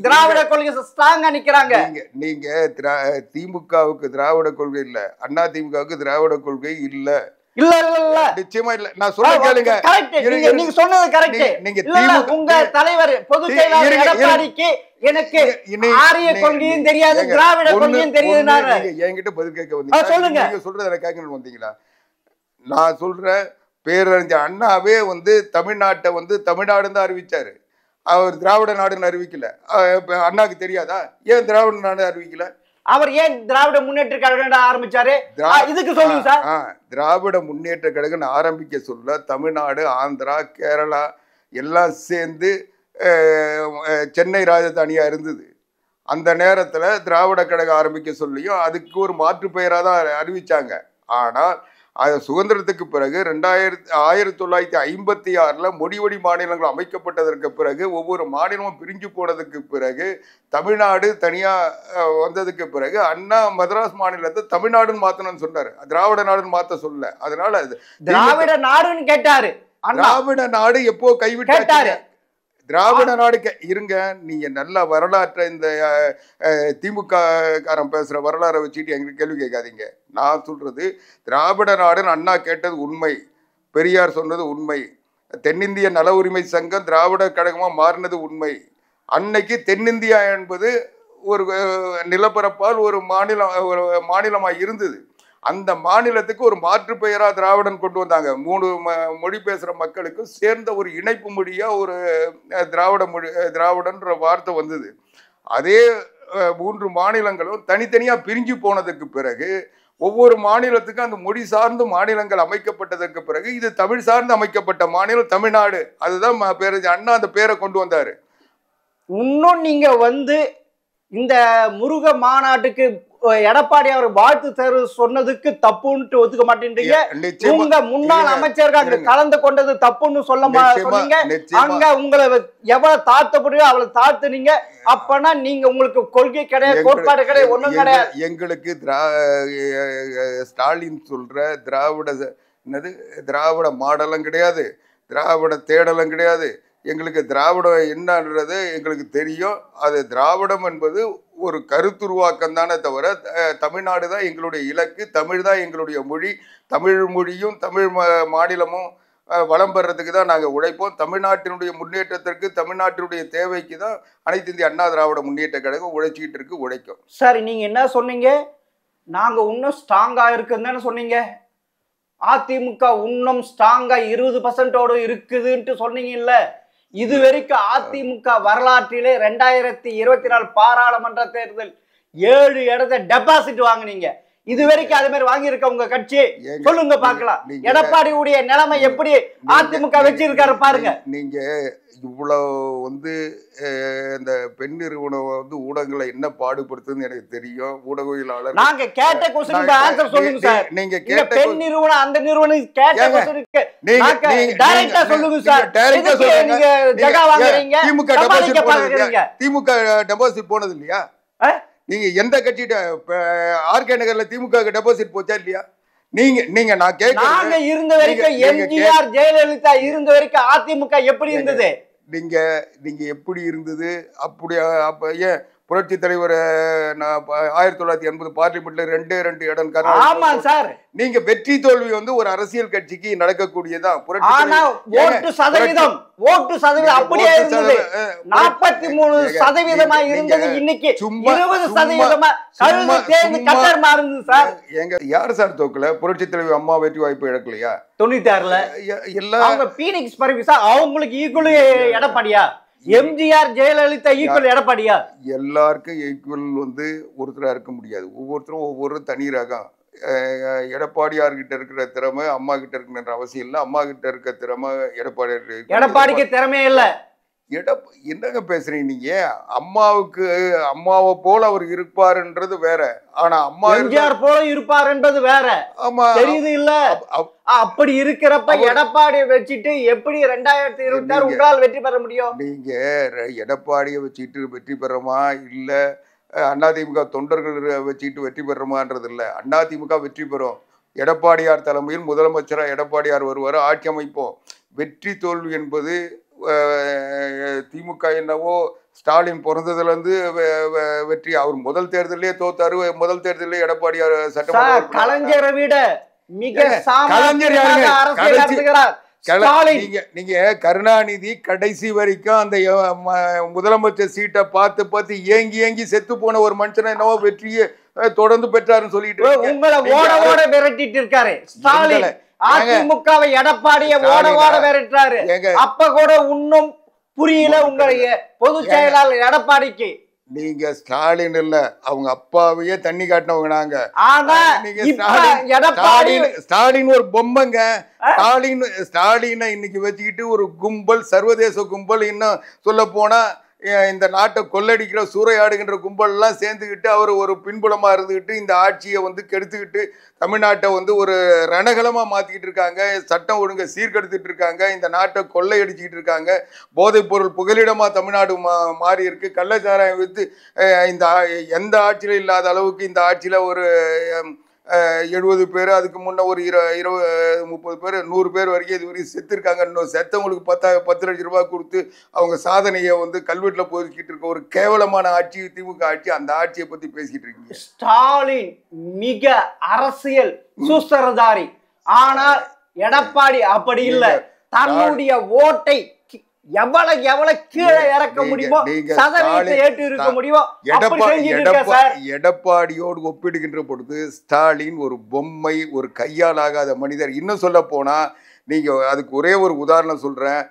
திராவிட கொள்கை ஸ்ட்ராங்கா நிக்கிறாங்க. நீங்க திமுகவுக்கு திராவிட கொள்கை இல்ல, அண்ணா திமுகவுக்கு திராவிட கொள்கை இல்ல. இல்ல இல்ல இல்ல நிச்சயமா இல்ல. நான் சொல்ல கேளுங்க. நீங்க சொன்னது கரெக்ட். நீங்க உங்க தலைவர் பொதுச் செயலாளர் எடப்பாடிக்கு எனக்கு ஆரிய கொள்கையும் தெரியாது, திராவிட கொள்கையும் தெரியாது. நான் என்கிட்ட பதில் கேட்க வந்தீங்க. சொல்லுங்க. நீங்க சொல்றத எனக்கு கேட்கணும் வந்தீங்களா? நான் சொல்றேன், பேரறிஞர் அண்ணாவே வந்து தமிழ்நாட்டை வந்து தமிழ்நாடுன்னு தான் அறிவிச்சாரு. அவர் திராவிட நாடுன்னு அறிவிக்கல. அண்ணாக்கு தெரியாதா? ஏன் திராவிட நாடு அறிவிக்கல? அவர் ஏன் திராவிட முன்னேற்ற கழகம் ஆரம்பிச்சாரு? இதுக்கு சொல்லுங்க சார். திராவிட முன்னேற்ற கழகம் ஆரம்பிக்க சொல்ல தமிழ்நாடு, ஆந்திரா, கேரளா எல்லாம் சேர்ந்து சென்னை ராஜதானியா இருந்தது. அந்த நேரத்துல திராவிட கழகம் ஆரம்பிக்க சொல்லியும் அதுக்கு ஒரு மாற்று பெயராக தான் அறிவிச்சாங்க. ஆனால் அது சுதந்திரத்துக்கு பிறகு 1956 முடிவடி மாநிலங்கள் அமைக்கப்பட்டதற்கு பிறகு, ஒவ்வொரு மாநிலமும் பிரிஞ்சு போனதுக்கு பிறகு, தமிழ்நாடு தனியா வந்ததுக்கு பிறகு அண்ணா மதராஸ் மாநிலத்தை தமிழ்நாடுன்னு மாத்தணும்னு சொன்னாரு. திராவிட நாடுன்னு மாத்த சொல்ல. அதனால திராவிட நாடுன்னு கேட்டாரு. திராவிட நாடு எப்போ கைவிட்டாரு? திராவிட நாடு இருங்க. நீங்க நல்ல வரலாற்றை இந்த திமுக காரன் பேசுற வரலாறை வச்சுட்டு எங்களுக்கு கேள்வி கேட்காதீங்க. நான் சொல்றது திராவிட நாடுன்னு அண்ணா கேட்டது உண்மை, பெரியார் சொன்னது உண்மை, தென்னிந்திய நல உரிமை சங்கம் திராவிட கழகமா மாறினது உண்மை. அன்னைக்கு தென்னிந்தியா என்பது ஒரு நிலப்பரப்பால் ஒரு மாநிலமாக இருந்தது. அந்த மாநிலத்துக்கு ஒரு மாற்று பெயரா திராவிடன் கொண்டு வந்தாங்க. 3 மொழி பேசுற மக்களுக்கு சேர்ந்த ஒரு இணைப்பு மொழியா ஒரு திராவிடன்ற வார்த்தை வந்தது. அதே 3 மாநிலங்களும் தனித்தனியா பிரிஞ்சு போனதுக்கு பிறகு, ஒவ்வொரு மாநிலத்துக்கும் அந்த மொழி சார்ந்த மாநிலங்கள் அமைக்கப்பட்டதற்கு பிறகு இது தமிழ் சார்ந்து அமைக்கப்பட்ட மாநிலம் தமிழ்நாடு. அதுதான் அண்ணா அந்த பேரை கொண்டு வந்தாரு. இன்னும் நீங்க வந்து இந்த முருக மாநாட்டுக்கு எடப்பாடி அவர் வாழ்த்து தேர்வு சொன்னதுக்கு தப்புன்னு ஒத்துக்க மாட்டேன்றீங்க. உங்க முன்னாள் அமைச்சர்கள் கலந்து கொண்டது தப்புன்னு சொன்னீங்க. அங்க உங்களை எவ்வளவு தாழ்த்தப்படுறீங்க அவ்வளவு தாழ்த்துனீங்க. அப்பனா நீங்க உங்களுக்கு கொள்கை கிடையாது, கோட்பாடு கிடையாது, ஒண்ணும் கிடையாது. எங்களுக்கு ஸ்டாலின் சொல்ற திராவிட மாடலும் கிடையாது, திராவிட தேடலும் கிடையாது. எங்களுக்கு திராவிடம் என்னன்றது எங்களுக்கு தெரியும். அது திராவிடம் என்பது ஒரு கருத்துருவாக்கம் தானே தவிர தமிழ்நாடு தான் எங்களுடைய இலக்கு, தமிழ் தான் எங்களுடைய மொழி. தமிழ் மொழியும் தமிழ் மாநிலமும் வளம் பெறதுக்கு தான் நாங்கள் உழைப்போம். தமிழ்நாட்டினுடைய முன்னேற்றத்திற்கு, தமிழ்நாட்டினுடைய தேவைக்கு தான் அனைத்து இந்திய அண்ணா திராவிட முன்னேற்ற கழகம் உழைச்சிக்கிட்டு இருக்கு, உழைக்கும். சரி, நீங்க என்ன சொன்னீங்க? நாங்க இன்னும் ஸ்ட்ராங்கா இருக்குன்னு தானே சொன்னீங்க. அதிமுக இன்னும் ஸ்ட்ராங்கா 20% இருக்குதுன்ட்டு சொன்னீங்கல்ல. இது வரைக்கும் அதிமுக வரலாற்றிலே 2024 பாராளுமன்ற தேர்தல் 7 இடத்தை டெபாசிட் வாங்குனீங்க. இது வரைக்கும் அதே மாதிரி வாங்கியிருக்க உங்க கட்சி சொல்லுங்க பாக்கலாம். எடப்பாடியுடைய நிலைமை எப்படி அதிமுக வச்சிருக்காரு பாருங்க. நீங்க இவ்வளவு வந்து இந்த பெண் நிறுவனம் வந்து ஊடகங்களை என்ன பாடுபடுத்துன்னு எனக்கு தெரியும். ஊடகவியலாளர் நாங்க கேட்ட क्वेश्चनக்கு ஆன்சர் சொல்லுங்க சார். நீங்க கேட்ட பெண் நிறுவனம் அந்த நிறுவனம் கேட்ட क्वेश्चनக்கு நீங்க டைரக்டா சொல்லுங்க சார். டைரக்டா சொல்லுங்க. நீங்க ஜகா வாங்குறீங்க. திமுக டெபாசிட் போனது திமுக டெபாசிட் போனது இல்லையா? நீங்க எந்த கட்சிட்ட ஆர்கே நகர்ல திமுக டெபாசிட் போச்சா இல்லையா? நீங்க நான் கேக்குறேன். நாங்க இருந்த வரைக்கும் எம்ஜிஆர் ஜெயலலிதா இருந்த வரைக்கும் அதிமுக எப்படி இருந்தது? நீங்க எப்படி இருந்தது? அப்படி அப்ப ஏன் புரட்சி தலைவர் 1980 பார்லிமெண்ட்ல 2 இடம். ஆமா சார். நீங்க வெற்றி தோல்வி வந்து ஒரு அரசியல் கட்சிக்கு நடக்கக்கூடியதான். ஓட்டு சதவீதம் அப்படியே இருந்தது. 43% இருந்தது. இன்னைக்கு 20% கழுகு தேர்ந்து கட்டர் மாறுது சார். எங்க யார் சார் தோக்கல? புரட்சி தலைவர் அம்மா வெற்றி வாய்ப்பு இழக்கலையா? 96ல எல்லாம் அவங்க பீனிக்ஸ் பரவி சார். அவங்களுக்கு ஈக்குவல் எடப்பாடியா? எம்ஜிஆர் ஜெயலலிதா ஈக்குவல் எடப்பாடியா? எல்லாருக்கும் ஈக்குவல் வந்து ஒருத்தரா இருக்க முடியாது. ஒவ்வொருத்தரும் ஒவ்வொரு தனி ரகம். எடப்பாடியார்கிட்ட இருக்கிற திறமை அம்மா கிட்ட இருக்கிற அவசியம் இல்லை. அம்மா கிட்ட இருக்க திறமை எடப்பாடிக்கு திறமையே இல்லை. என்னங்க பேசுறீங்க நீங்க? அம்மாவை போல அவர் இருப்பாருன்றது வேற. ஆனா அம்மா எம்ஜிஆர் போல இருப்பார் என்பது வேற. ஆமா, தெரியுது இல்ல? அப்படி இருக்கிறப்ப எடப்பாடியை வச்சுட்டு எப்படி 2026 உங்களால் வெற்றி பெற முடியும்? நீங்க எடப்பாடியை வச்சுட்டு வெற்றி பெறமா இல்ல அதிமுக தொண்டர்கள் வச்சுட்டு வெற்றி பெறமான்றது இல்ல. அதிமுக வெற்றி பெறும். எடப்பாடியார் தலைமையில் முதலமைச்சரா எடப்பாடியார் வருவார். ஆட்சி அமைப்போம். வெற்றி தோல்வி என்பது திமுக என்னவோ ஸ்டாலின் பிறந்ததுல இருந்து வெற்றி. அவர் முதல் தேர்தலே தோத்தாரு. முதல் தேர்தலே எடப்பாடியார் சட்டமன்ற கலைஞரை விட மிக கலைஞர் நீங்க கருணாநிதி கடைசி வரைக்கும் அந்த முதலமைச்சர் சீட்டை பார்த்து ஏங்கி செத்து போன ஒரு மனுஷனை என்னவோ வெற்றியை தொடர்ந்து பெற்றாருன்னு சொல்லிட்டு உங்களை ஓட விரட்டிட்டு இருக்காரு ஸ்டாலின். அதிமுகவை எடப்பாடியை ஓட விரட்டுறாரு. அப்ப கூட இன்னும் புரியல உங்களுடைய பொதுச் செயலாளர் எடப்பாடிக்கு. நீங்க ஸ்டாலின் இல்ல, அவங்க அப்பாவையே தண்ணி காட்டினவங்க நாங்க. ஸ்டாலின் ஒரு பொம்மைங்க. ஸ்டாலினை இன்னைக்கு வச்சுக்கிட்டு ஒரு கும்பல், சர்வதேச கும்பல், இன்னும் சொல்ல போனா இந்த நாட்டை கொள்ளடிக்கிற சூறையாடுகின்ற கும்பல் எல்லாம் சேர்ந்துக்கிட்டு அவர் ஒரு பின்புலமா இருந்துக்கிட்டு இந்த ஆட்சியை வந்து கெடுத்துக்கிட்டு தமிழ்நாட்டை வந்து ஒரு ரணகலமா மாத்திக்கிட்டு இருக்காங்க. சட்டம் ஒழுங்கை சீர்கெடுத்துட்டு இருக்காங்க. இந்த நாட்டை கொள்ளையடிச்சுக்கிட்டு இருக்காங்க. போதைப் பொருள் புகலிடமா தமிழ்நாடு மாறி இருக்கு. கள்ளச்சாராயம் வித்து இந்த எந்த ஆட்சியில இல்லாத அளவுக்கு இந்த ஆட்சியில ஒரு 70 பேர், அதுக்கு முன்ன ஒரு 20-30 பேர், 100 பேர் வரைக்கும் இது வரைக்கும் செத்துருக்காங்க. இன்னும் செத்தவங்களுக்கு 10 லட்சம் ரூபாய் கொடுத்து அவங்க சாதனையை வந்து கல்வெட்டில் போதிக்கிட்டு இருக்க ஒரு கேவலமான ஆட்சி திமுக ஆட்சி. அந்த ஆட்சியை பத்தி பேசிக்கிட்டு இருக்கீங்க. ஸ்டாலின் மிக அரசியல் சூஸ்திரதாரி. ஆனால் எடப்பாடி அப்படி இல்லை. தன்னுடைய ஓட்டை எவ்வளவு கீழே இறக்க முடியுமோ சதவீதத்தை ஏற்று இருக்க முடியுமோ எடப்பாடியோடு ஒப்பிடுகின்ற பொழுது ஸ்டாலின் ஒரு பொம்மை, ஒரு கையால் ஆகாத மனிதர். இன்னும் சொல்ல போனா நீங்க அதுக்கு ஒரே ஒரு உதாரணம் சொல்றேன்.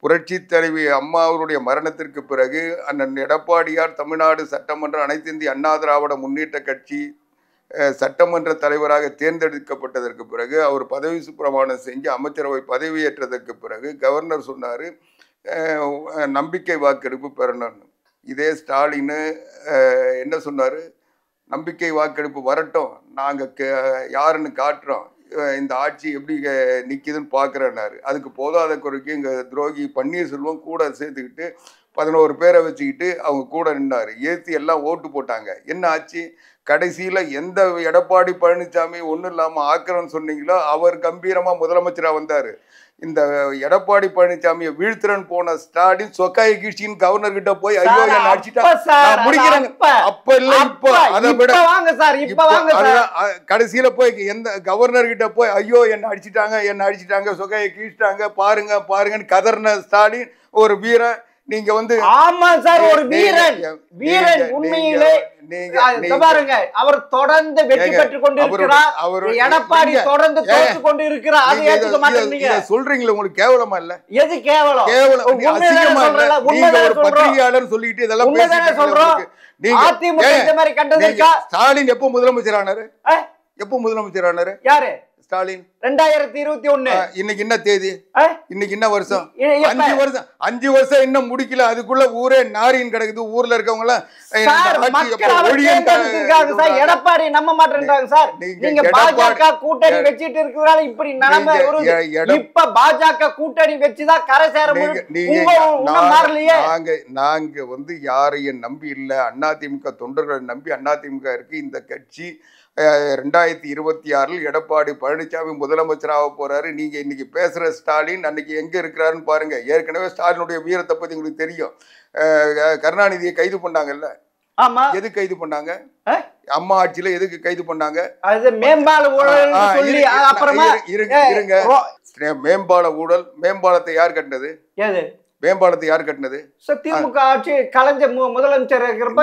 புரட்சி தலைவி அம்மா அவருடைய மரணத்திற்கு பிறகு அண்ணன் எடப்பாடியார் தமிழ்நாடு சட்டமன்ற அனைத்து இந்திய அண்ணா திராவிட முன்னேற்ற கட்சி சட்டமன்ற தலைவராக தேர்ந்தெடுக்கப்பட்டதற்கு பிறகு அவர் பதவி பிரமாணம் செஞ்சு அமைச்சரவை பதவியேற்றதற்கு பிறகு கவர்னர் சொன்னாரு நம்பிக்கை வாக்கெடுப்பு பெறணும்னு. இதே ஸ்டாலின் என்ன சொன்னாரு? நம்பிக்கை வாக்கெடுப்பு வரட்டும், நாங்க யாருன்னு காட்டுறோம், இந்த ஆட்சி எப்படி நிக்குதுன்னு பாக்குறேன்னாரு. அதுக்கு போதாத குறைக்கு இங்க துரோகி பன்னீர்செல்வம் கூட சேர்த்துக்கிட்டு 11 பேரை வச்சுக்கிட்டு அவங்க கூட நின்னாரு. ஏற்றி எல்லாம் ஓட்டு போட்டாங்க. என்ன ஆச்சு? கடைசியில எந்த எடப்பாடி பழனிசாமி ஒன்றும் இல்லாமல் ஆக்கிறோன்னு சொன்னீங்களோ அவர் கம்பீரமா முதலமைச்சராக வந்தாரு. இந்த எடப்பாடி பழனிசாமியை வீழ்த்திறன் போன ஸ்டாலின் சொக்காய கீழ்ச்சின்னு கவர்னர் கிட்ட போய் ஐயோ என்ன அடிச்சுட்டாங்க முடிக்கிறாங்க. அப்ப இல்ல இப்போ அதை விட கடைசியில போய் எந்த கவர்னர் கிட்ட போய் ஐயோ என்ன அடிச்சுட்டாங்க சொக்காயை கீழ்ச்சிட்டாங்க பாருங்கன்னு கதர்ன ஸ்டாலின் ஒரு வீரன். நீங்க வந்து ஆமா சார், ஒரு வீரன் உண்மையிலே பாருங்க, அவர் தொடர்ந்து வெற்றி பெற்றுக் கொண்டிருக்கிறார். எடப்பாடி தொடர்ந்து தோற்று கொண்டு இருக்கிறார். அதை ஏத்துக்க மாட்டேங்கிறீங்க. சொல்றீங்களா? உங்களுக்கு கேவலமா இல்ல? எது கேவலம்? அசிங்கமா இல்ல? நீங்க ஒரு பத்திரிகையாளர் சொல்லிட்டு இதெல்லாம் பேசிட்டு அதிமுக இந்த மாதிரி கண்டது இருக்கா? ஸ்டாலின் எப்போ முதலமைச்சர் ஆனாரு? எப்போ முதலமைச்சர் ஆனாரு யாரு? ஸ்டாலின் 2021. இன்னைக்கு என்ன தேதி? இன்னைக்கு என்ன வருஷம்? 5 வருஷம் இன்னும் முடிக்கல. அதுக்குள்ள ஊரே நாரின் கிடக்குது. ஊர்ல இருக்கவங்க எல்லாம் எடப்பாடி நம்ப மாட்டேன்றாங்க சார். நீங்க பாஜக கூட்டணி வச்சிட்டு இருக்கிறதால இப்படி நிலைமை வருது. இப்ப பாஜக கூட்டணி வச்சுதான் கரை சேர மாறலையே. நாங்க வந்து யாரையும் நம்பி இல்ல, அதிமுக தொண்டர்களை நம்பி அதிமுக இருக்கு. இந்த கட்சி 2026 எடப்பாடி பழனிசாமி முதலமைச்சராக போறாரு. நீங்க இன்னைக்கு பேசுற ஸ்டாலின் அன்னைக்கு எங்க இருக்கிறாருன்னு பாருங்க. ஏற்கனவே ஸ்டாலினுடைய வீரத்தை பத்தி உங்களுக்கு தெரியும். கருணாநிதியை கைது பண்ணாங்கல்ல? ஆமா. எது கைது பண்ணாங்க? அம்மா ஆட்சியில எதுக்கு கைது பண்ணாங்க? மேம்பால ஊழல் சொல்லி. அப்புறமா இருங்க, மேம்பால ஊழல். மேம்பாலத்தை யார் கட்டினது? மேம்பாலத்தை யார் கட்டினது? திமுக ஆட்சி கலைஞர் முதலமைச்சர் இருக்கிறப்ப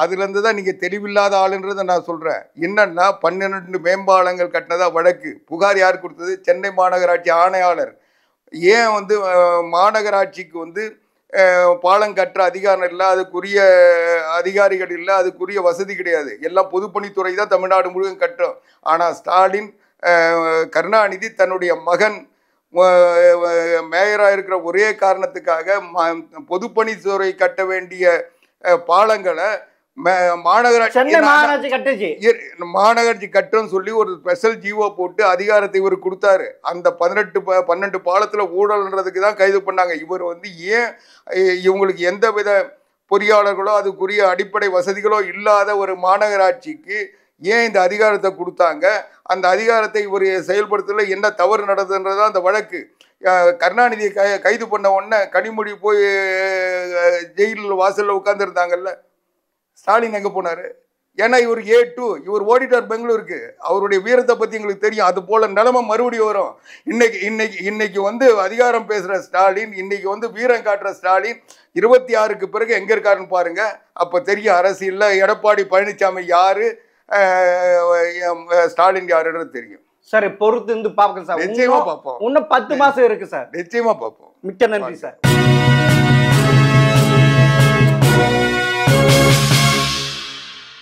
அதுல இருந்துதான் நீங்க தெளிவில்லாத ஆளுன்றத நான் சொல்றேன். என்னன்னா 12 மேம்பாலங்கள் கட்டினதா வழக்கு. புகார் யார் கொடுத்தது? சென்னை மாநகராட்சி ஆணையாளர். ஏன் வந்து மாநகராட்சிக்கு வந்து பாலம் கட்டுற அதிகாரம் இல்லை, அதுக்குரிய அதிகாரிகள் இல்லை, அதுக்குரிய வசதி கிடையாது. எல்லாம் பொதுப்பணித்துறை தான் தமிழ்நாடு முழுவதும் கட்டும். ஆனா ஸ்டாலின் கருணாநிதி தன்னுடைய மகன் மேயராக இருக்கிற ஒரே காரணத்துக்காக பொதுப்பணித்துறை கட்ட வேண்டிய பாலங்களை மாநகராட்சி கட்டுன்னு சொல்லி ஒரு ஸ்பெஷல் ஜிஓ போட்டு அதிகாரத்தை இவர் கொடுத்தாரு. அந்த 12 பாலத்துல ஊழல்ன்றதுக்கு தான் கைது பண்ணாங்க. இவர் வந்து ஏன் இவங்களுக்கு எந்த வித பொறியாளர்களோ அதுக்குரிய அடிப்படை வசதிகளோ இல்லாத ஒரு மாநகராட்சிக்கு ஏன் இந்த அதிகாரத்தை கொடுத்தாங்க? அந்த அதிகாரத்தை இவர் செயல்படுத்தல என்ன தவறு நடந்ததுன்றதான் அந்த வழக்கு. கருணாநிதியை கைது பண்ண உடனே கனிமொழி போய் ஜெயிலில் வாசல்ல உட்கார்ந்துருந்தாங்கல்ல. ஸ்டாலின் எங்க போனாரு? ஏன்னா இவர் A2, இவர் ஓடிட்டார் பெங்களூருக்கு. அவருடைய வீரத்தை பத்தி எங்களுக்கு தெரியும். அது போல நிலைமை மறுபடியும் வரும். இன்னைக்கு வந்து அதிகாரம் பேசுற ஸ்டாலின், இன்னைக்கு வந்து வீரம் காட்டுற ஸ்டாலின் 26க்கு பிறகு எங்க இருக்காருன்னு பாருங்க. அப்ப தெரியும் அரசியல்ல எடப்பாடி பழனிசாமி யாரு, ஸ்டாலின் யாருன்னு தெரியும். சரி, பொறுத்து இருந்து பார்க்கலாம் சார். நிச்சயமா பார்ப்போம். இன்னும் 10 மாசம் இருக்கு சார். நிச்சயமா பார்ப்போம். மிக்க நன்றி சார்.